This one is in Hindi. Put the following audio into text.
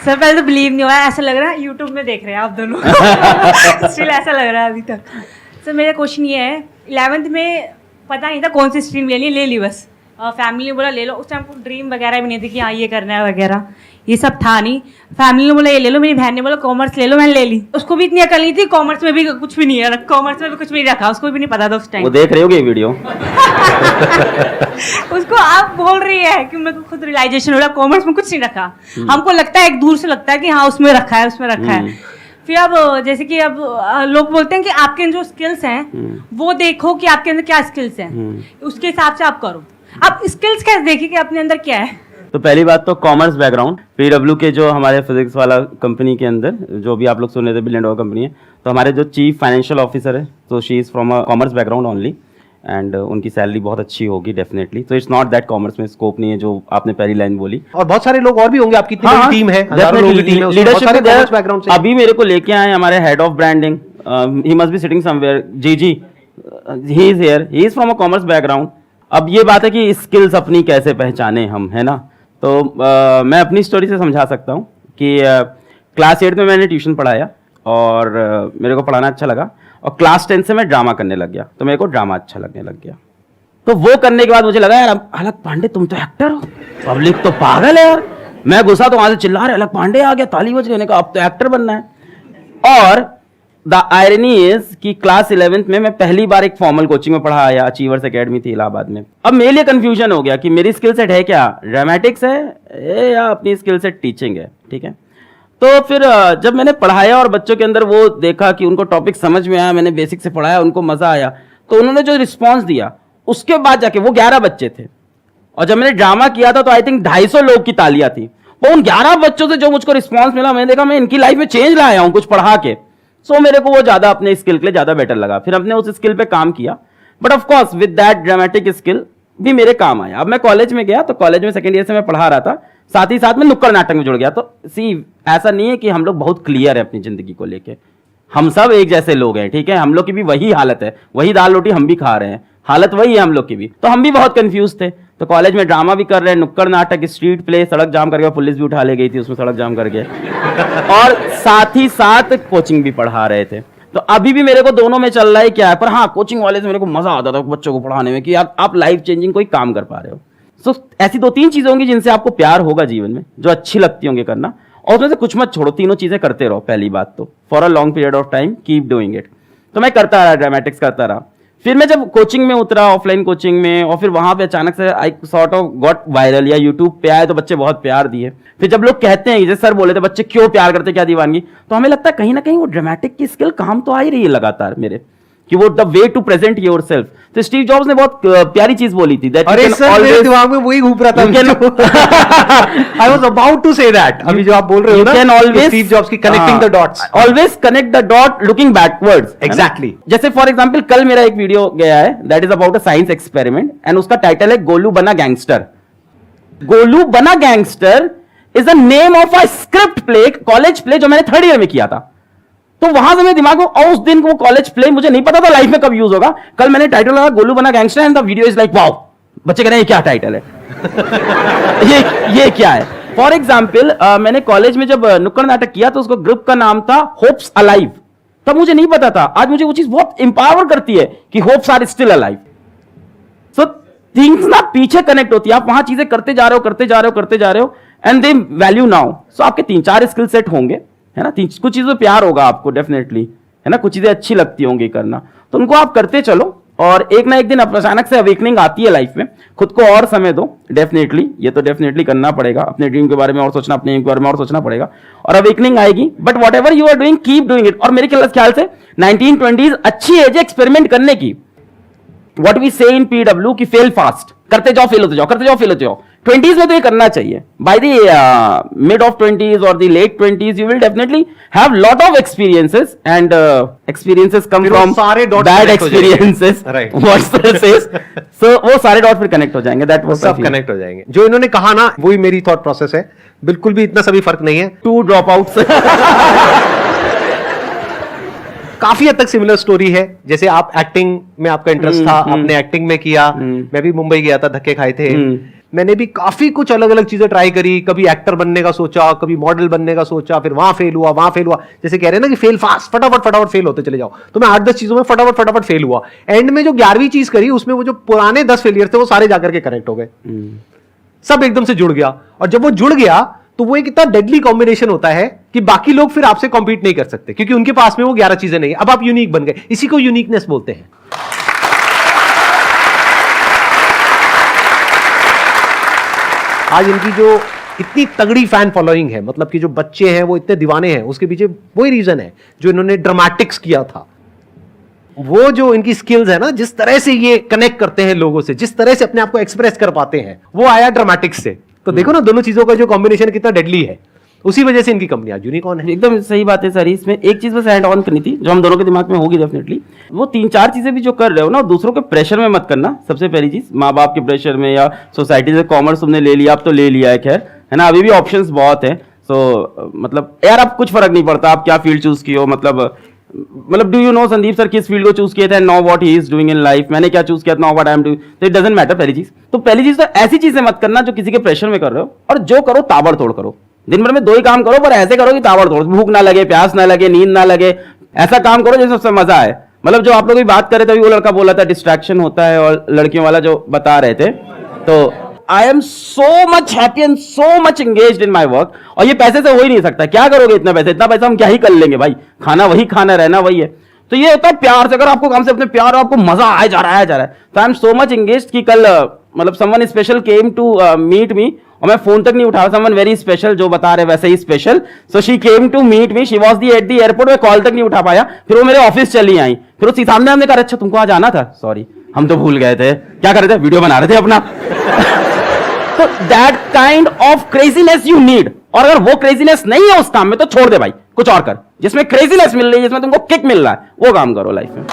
सर पहले तो बिलीव नहीं हुआ, ऐसा लग रहा है यूट्यूब में देख रहे हैं आप दोनों स्टिल ऐसा लग रहा है अभी तक। सर मेरा क्वेश्चन ये है, 11th में पता नहीं था कौन सी स्ट्रीम लेनी, ले ली बस। फैमिली ने बोला ले लो, उस टाइम को ड्रीम वगैरह भी नहीं थी कि हाँ ये करना है वगैरह, ये सब था नहीं। फैमिली ने बोला ये ले लो, मेरी बहन ने बोला कॉमर्स ले लो, मैंने ले ली। उसको भी इतनी अकल नहीं थी, कॉमर्स में भी कुछ भी नहीं है, कॉमर्स में भी कुछ भी नहीं रखा, उसको भी नहीं पता था उस टाइम। वो देख रहे होगे वीडियो उसको आप बोल रही है कि मेरे को खुद रियलाइजेशन हो रहा, कॉमर्स में कुछ नहीं रखा। हमको लगता है एक दूर से लगता है कि हाँ उसमें रखा है, उसमें रखा है। फिर अब जैसे कि अब लोग बोलते हैं कि आपके जो स्किल्स हैं वो देखो कि आपके अंदर क्या स्किल्स हैं, उसके हिसाब से आप करो। आप स्किल्स कैसे देखिए कि अपने अंदर क्या है? तो पहली बात तो कॉमर्स बैकग्राउंड, पीडब्ल्यू के जो हमारे फिजिक्स वाला कंपनी के अंदर जो भी आप लोग सुन रहे थे बिलियन डॉलर कंपनी है, तो हमारे जो चीफ फाइनेंशियल ऑफिसर है तो she is from a commerce background only, and उनकी सैलरी बहुत अच्छी होगी डेफिनेटली। तो इट्स नॉट दैट कॉमर्स में स्कोप नहीं है जो आपने पहली लाइन बोली। और बहुत सारे लोग और भी होंगे, आपकी इतनी बड़ी टीम है, हजारों लोगों की टीम है, उसमें बहुत सारे कॉमर्स बैकग्राउंड से। अभी मेरे को लेके आए हमारे head of branding, he must be sitting somewhere, जी he is here, he is from a commerce background. अब ये बात है कि स्किल्स अपनी कैसे पहचाने हम, है ना। तो मैं अपनी स्टोरी से समझा सकता हूँ कि क्लास 8 में मैंने ट्यूशन पढ़ाया और मेरे को पढ़ाना अच्छा लगा, और क्लास 10 से मैं ड्रामा करने लग गया, तो मेरे को ड्रामा अच्छा लगने लग गया। तो वो करने के बाद मुझे लगा यार अलग पांडे तुम तो एक्टर हो, पब्लिक तो पागल है यार। मैं घुसा तो वहां से चिल्ला रहे अलग पांडे आ गया, ताली बज लेने का, अब तो एक्टर बनना है। और द आयरनी इज कि क्लास 11th में मैं पहली बार एक फॉर्मल कोचिंग में पढ़ा आया, अचीवर्स एकेडमी थी इलाहाबाद में। अब मेरे लिए कंफ्यूजन हो गया कि मेरी स्किल सेट है क्या, ड्रामेटिक्स है या अपनी स्किल सेट टीचिंग है, ठीक है। तो फिर जब मैंने पढ़ाया और बच्चों के अंदर वो देखा कि उनको टॉपिक समझ में आया, मैंने बेसिक से पढ़ाया, उनको मजा आया, तो उन्होंने जो रिस्पॉन्स दिया उसके बाद जाके वो 11 बच्चे थे, और जब मैंने ड्रामा किया था तो आई थिंक 250 लोग की तालियां थी। वो उन 11 बच्चों से जो मुझको रिस्पॉन्स मिला, मैंने देखा मैं इनकी लाइफ में चेंज लाया हूं कुछ पढ़ा के। सो मेरे को वो ज्यादा अपने स्किल के लिए ज्यादा बेटर लगा, फिर हमने उस स्किल पे काम किया। But of course with that dramatic skill भी मेरे काम आया। अब मैं कॉलेज में गया तो कॉलेज में सेकंड ईयर से मैं पढ़ा रहा था, साथ ही साथ में नुक्कड़ नाटक में जुड़ गया। तो सी ऐसा नहीं है कि हम लोग बहुत क्लियर है अपनी जिंदगी को लेके, हम सब एक जैसे लोग हैं, ठीक है। हम लोग की भी वही हालत है, वही दाल रोटी हम भी खा रहे हैं, हालत वही है हम लोग की भी। तो हम भी बहुत कंफ्यूज थे, तो कॉलेज में ड्रामा भी कर रहे हैं, नुक्कड़ नाटक, स्ट्रीट प्ले, सड़क जाम करके, पुलिस भी उठा ले गई थी उसमें सड़क जाम करके और साथ ही साथ कोचिंग भी पढ़ा रहे थे। तो अभी भी मेरे को दोनों में चल रहा है क्या है, पर हाँ कोचिंग वाले से मेरे को मजा आता था बच्चों को पढ़ाने में कि यार आप लाइफ चेंजिंग कोई काम कर पा रहे हो। सो ऐसी 2-3 चीजें होंगी जिनसे आपको प्यार होगा जीवन में, जो अच्छी लगती होंगी करना, और उसमें से कुछ मत छोड़ो, तीनों चीजें करते रहो। पहली बात तो for a long period of time keep doing it. तो मैं करता रहा, ड्रामेटिक्स करता रहा। फिर मैं जब कोचिंग में उतरा, ऑफलाइन कोचिंग में, और फिर वहां पे अचानक से I sort of got viral, या यूट्यूब पे आए तो बच्चे बहुत प्यार दिए। फिर जब लोग कहते हैं, जैसे सर बोले थे बच्चे क्यों प्यार करते, क्या दीवानगी, तो हमें लगता है कहीं ना कहीं वो ड्रामेटिक की स्किल काम तो आ ही रही है लगातार मेरे, कि वो the way to present yourself. तो स्टीव जॉब्स ने बहुत प्यारी चीज बोली थी, दैट अरे सर मेरे दिमाग में वही घूम रहा था, I was about to say that. अभी जो आप बोल रहे हो ना, स्टीव जॉब्स की connecting the dots, always connect the dot looking backwards. Exactly. जैसे फॉर एग्जांपल कल मेरा एक वीडियो गया है, that is about a science experiment, and उसका टाइटल है Golu Bana gangster. Golu Bana gangster is the name of a script play, college play, जो मैंने 3rd ईयर में किया था। तो वहां से मेरे दिमाग में, और उस दिन वो कॉलेज प्ले मुझे नहीं पता था लाइफ में कब यूज होगा। कल मैंने टाइटल लगा Golu Bana gangster, and the video is like wow, बच्चे कह रहे हैं ये क्या टाइटल है ये क्या है। फॉर एग्जाम्पल मैंने कॉलेज में जब नुक्कड़ नाटक किया तो उसको ग्रुप का नाम था होप्स अलाइव। तब मुझे नहीं पता था, आज मुझे वो चीज बहुत इंपावर करती है कि hopes are still alive. So things ना पीछे कनेक्ट होती है, आप वहां चीजें करते जा रहे हो एंड दे वैल्यू नाउ। सो आपके 3-4 स्किल सेट होंगे, है ना, कुछ चीजों में प्यार होगा आपको डेफिनेटली, है ना, कुछ चीजें अच्छी लगती होंगी करना, तो उनको आप करते चलो, और एक ना एक दिन अचानक से अवेकनिंग आती है लाइफ में। खुद को और समय दो, डेफिनेटली ये तो डेफिनेटली करना पड़ेगा, अपने ड्रीम के बारे में और सोचना, अपने एम के बारे में और सोचना पड़ेगा, और अवेकनिंग आएगी। But whatever you are doing keep doing it. और मेरे ख्याल से 1920s अच्छी एज है एक्सपेरिमेंट करने की। व्हाट वी से इन पीडब्ल्यू की फेल फास्ट, करते जाओ फेल होते जाओ, करते जाओ फेल होते जाओ। 20s में तो ये करना चाहिए। By the mid of 20s और the late 20s you will definitely have lot of experiences, and experiences come from bad experiences, what's the says. So वो सारे डॉट फिर कनेक्ट हो जाएंगे, दैट वाज सब कनेक्ट हो जाएंगे। जो इन्होंने कहा ना वही मेरी थॉट प्रोसेस है, बिल्कुल भी इतना सभी फर्क नहीं है। 2 ड्रॉप आउट्स काफी हद तक सिमिलर स्टोरी है। जैसे आप एक्टिंग में आपका इंटरेस्ट था, आपने एक्टिंग में किया, मैं भी मुंबई गया था, धक्के खाए थे, मैंने भी काफी कुछ अलग अलग चीजें ट्राई करी, कभी एक्टर बनने का सोचा, कभी मॉडल बनने का सोचा, फिर वहां फेल हुआ, जैसे कह रहे हैं ना कि फेल फास्ट, फटाफट फेल होते चले जाओ। तो मैं 8-10 चीजों में फटाफट फेल हुआ। एंड में जो 11वीं चीज करी उसमें वो जो पुराने 10 फेलियर थे वो सारे जाकर के करेक्ट हो गए, सब एकदम से जुड़ गया। और जब वो जुड़ गया तो वो एक इतना डेडली कॉम्बिनेशन होता है कि बाकी लोग फिर आपसे कॉम्पीट नहीं कर सकते, क्योंकि उनके पास में वो 11 चीजें नहीं है। अब आप यूनिक बन गए, इसी को यूनिकनेस बोलते हैं। आज इनकी जो इतनी तगड़ी फैन फॉलोइंग है, मतलब कि जो बच्चे हैं वो इतने दीवाने हैं, उसके पीछे वही रीजन है जो इन्होंने ड्रामेटिक्स किया था। वो जो इनकी स्किल्स है ना, जिस तरह से ये कनेक्ट करते हैं लोगों से, जिस तरह से अपने आप को एक्सप्रेस कर पाते हैं, वो आया ड्रामेटिक्स से। तो देखो ना दोनों चीजों का जो कॉम्बिनेशन कितना डेडली है, उसी वजह से इनकी कंपनी आज यूनिकॉर्न है। एकदम सही बात है सर। इसमें एक चीज बस ऐड ऑन करनी थी जो हम दोनों के दिमाग में होगी डेफिनेटली, वो 3-4 चीजें भी जो कर रहे हो ना, दूसरों के प्रेशर में मत करना। सबसे पहली चीज, माँ बाप के प्रेशर में या सोसाइटी से कॉमर्स तुमने ले लिया, अब तो ले लिया है, खैर है ना, अभी भी ऑप्शंस बहुत है। सो मतलब यार अब कुछ फर्क नहीं पड़ता आप क्या फील्ड चूज किए हो। मतलब do you know Sandeep sir किस फील्ड को चूज किया था, know what he is doing in life, मैंने क्या चूज किया था, know what I am doing, तो इट डजंट मैटर। पहली चीज तो ऐसी चीजें मत करना जो किसी के प्रेशर में कर रहे हो, और जो करो ताबड़तोड़ करो। दिन भर में 2 ही काम करो, पर ऐसे करो कि ताबड़तोड़, भूख ना लगे, प्यास ना लगे, नींद ना लगे, ऐसा काम करो जिसमें सबसे मजा आए। मतलब जो आप लोग भी बात कर रहे थे, वो लड़का बोला था डिस्ट्रैक्शन होता है, और लड़कियों वाला जो बता रहे थे, तो I am so much happy and so much engaged in my work. और ये पैसे से हो ही नहीं सकता। क्या करोगे इतना पैसा हम क्या ही कर लेंगे भाई, खाना वही खाना, रहना वही है। तो ये होता है प्यार से, अगर आपको काम से अपने प्यार और आपको मजा आ जा रहा है। तो I am so much engaged कि कल मतलब someone special came to meet me, और मैं फोन तक नहीं उठाया, समवन वेरी स्पेशल, जो बता रहे वैसे ही special. So she came to meet me, she was there at the airport, मैं कॉल तक नहीं उठा पाया। फिर वो मेरे ऑफिस चली आई, फिर उसी सामने हमने कहा अच्छा तुमको आज आना था, सॉरी हम तो भूल गए थे, क्या कर रहे थे, वीडियो बना रहे थे अपना। तो that kind of craziness you need. और अगर वो क्रेजीनेस नहीं है उस काम में तो छोड़ दे भाई, कुछ और कर जिसमें क्रेजीनेस मिल रही है, जिसमें तुमको किक मिल रहा है, वो काम करो लाइफ में।